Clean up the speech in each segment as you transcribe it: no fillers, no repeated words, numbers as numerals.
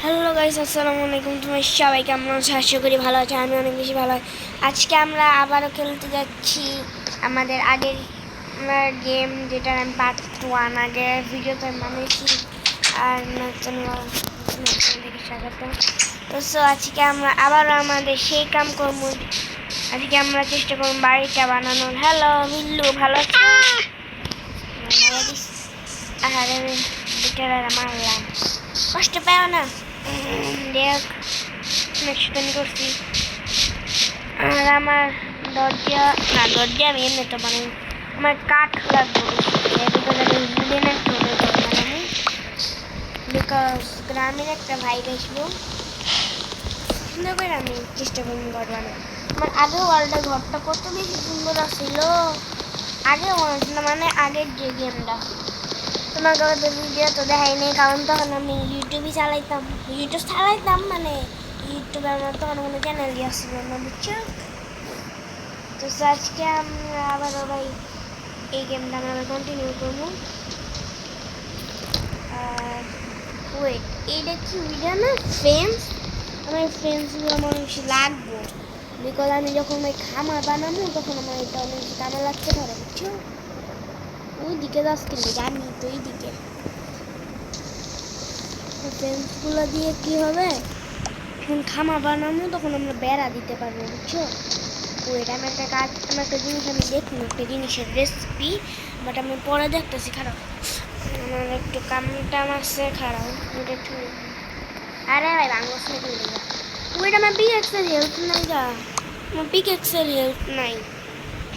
Hello guys, আসসালামু আলাইকুম। তোমার সবাই কেমন আছো? আশা করি ভালো আছো। আমি অনেক বেশি ভালো আছি। আজকে আমরা আবারও খেলতে যাচ্ছি আমাদের আগের গেম, যেটা আমি পার্ট 1 আগের ভিডিওতে বানিয়েছি। আর নতুন দেখে স্বাগত। তো আজকে আমরা আবারও আমাদের সেই কাম করবো। আজকে আমরা চেষ্টা করবো বাড়িটা বানানোর। হ্যালো মিল্লু, ভালো আছো? আরে বেটারা মারলাম, কষ্ট পাও না। দেখ নেক্সট করছি। আর আমার দরজা আমি এমনি তো বানাই। আমার কাঠ লাগবে বিকজ গ্রামের একটা ভাই আসবো, সুন্দর করে আমি চেষ্টা করবো ঘর বানাবো। আমার আগের ওয়ার্ল্ডের ঘরটা কত বেশি সুন্দর ছিল। আগে মানে আগের যে গেমটা তোমার কাছে ভিডিও তো দেখাই নেই, কারণ তখন আমি ইউটিউবে চালাইতাম মানে ইউটিউবে আমার তখন কোনো চ্যানেলই আসছিল না, বুঝছো? তো আজকে আমরা আবারও ভাই এই গেমটা আমরা কন্টিনিউ করবো। ওয়েট, এইটা কি ওইটা না ফ্রেন্ডস? আমার ফ্রেন্ডসগুলো আমার বেশি লাগবো, বিকজ আমি যখন ওই খামার বানাবো তখন আমার এটা অনেক কামে লাগতে পারে, বুঝছো? ওই দিকে যাস কিন্তু জানি তো, এই দিকে ফেন্সগুলো দিয়ে কি হবে, যখন খামা বানাবো তখন আমরা বেড়া দিতে পারবো, বুঝছো? ওইটা আমি একটা কাজ, আমি একটা জিনিস আমি দেখুন, একটা জিনিসের রেসিপি, বাট আমি পরে দেখতেছি। খারাপ আমার একটু কামটাম আছে, খারাপ ওইটা একটু। আরে ভাই বাংলাদেশ নাকি ওইটা আমার পিকেক্সের হেল্প নাই গা, আমার পিকেক্সের হেল্প নাই।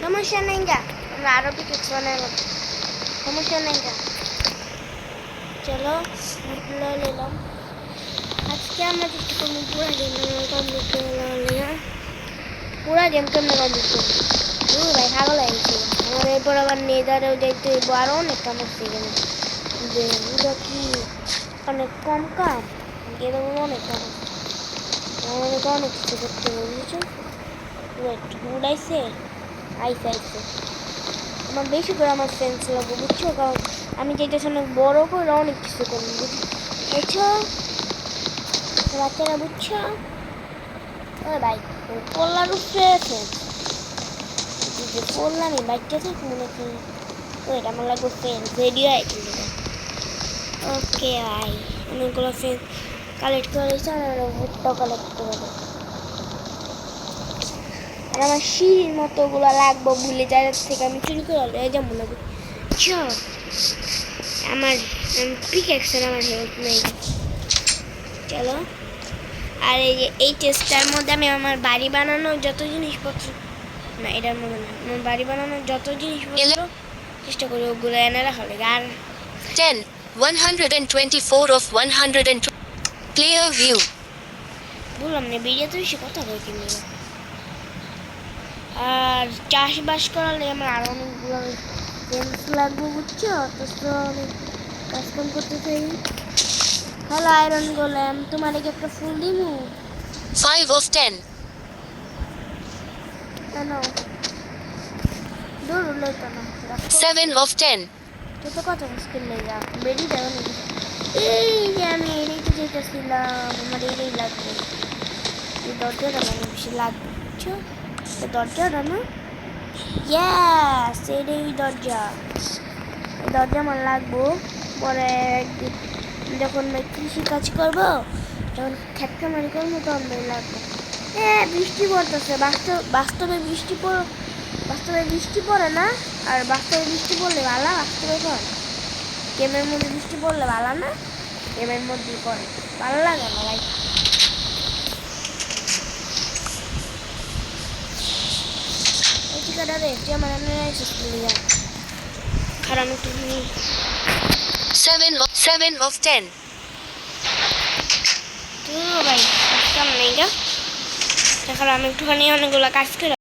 সমস্যা নেই গা, আমরা আরও পিকেক্স বানাবো, সমস্যা নেই গা। চলো নিলাম। আজকে আমরা চেষ্টা করবো পুরা গেম কমপ্লিট করে পুরা গেম কেমন কমপ্লিট করবো। ভাই ভালো লাগছে আমার। এরপর আবার নেদারেও যাইতে হইব, আরও অনেক কাম হচ্ছে এখানে। যে ওটা কি অনেক কম কাম, এরকম অনেক কাম আমাদেরকে অনেক কিছু করতে হবে, বুঝছো? ওয়েট, উড়াইছে আইসে আমার বেশি করে আমার ফ্রেন্ডস লাগবে, বুঝছো? কারণ আমি যেটা অনেক বড় করে অনেক কিছু করবো, বুঝছো বাচ্চারা, বুঝছো? ও ভাই পোলার উপরে যে পোলা আমি বাচ্চা থাকি মনে করি। ওইট আমার লাগবে ফ্রেন্ডস রেডিও আইটি। ওকে ভাই, অনেকগুলো ফ্রেন্ডস কালেক্ট করেছে, আর ভুট্টাও কালেক্ট করে দেবো। আর আমার সিঁড়ির মতোগুলো লাগবো, ভুলে যাওয়ার থেকে আমি চুরি করে যেমন লাগবে। আমার পিকেক্সের আমার হেল্প নেই। চলো, আর এই যে এই টেস্টটার মধ্যে আমি আমার বাড়ি বানানোর যত জিনিসপত্র, না এটার মধ্যে না, আমার বাড়ি বানানোর যত জিনিসপত্র চেষ্টা করি ওগুলো এনে রাখা লাগে। আর 10 124 of 100 clear view বললাম না ভিডিওতে বেশি কথা বই কিনবে। আর চাষবাস করালে আমার আরো অনেকগুলো ফ্রেন্ডস লাগবে, বুঝছো? তো অনেক কাজকাম করতে চাই। হ্যালো আয়রন গোলেম, তোমার একটা ফুল দিমু? 5 of 10 কেন দূর লইতো না, 7 of 10 তো তো কত মুশকিল নেই, যা বেরিয়ে যাও নাকি। এই যে আমি এড়িয়ে যেতেছিলাম, আমার এড়িয়ে লাগবে। এই দরজাটা আমার বেশি লাগবে, বুঝছো? এই দরজাটা না, ইয়েস এই দরজা, এই দরজা আমার লাগবো পরে একদিন যখন কৃষি কাজ করবো, যখন খেত খামারি করবো তখন লাগবো। বৃষ্টি পড়তেছে, বাস্তবে বৃষ্টি পড়ে না। আর বাস্তবে বৃষ্টি পড়লে ভালো, বাস্তবে পড়ে গেমের মধ্যে বৃষ্টি পড়লে ভালো না, গেমের মধ্যেই পড়ে ভালো লাগে না ভাই। এই ঠিকাটা রে তুই আমার খারাপ একটু 7 of 10 তুই ভাই কাজ কাম নেই গা, এখন আমি একটুখানি অনেকগুলো কাজ করে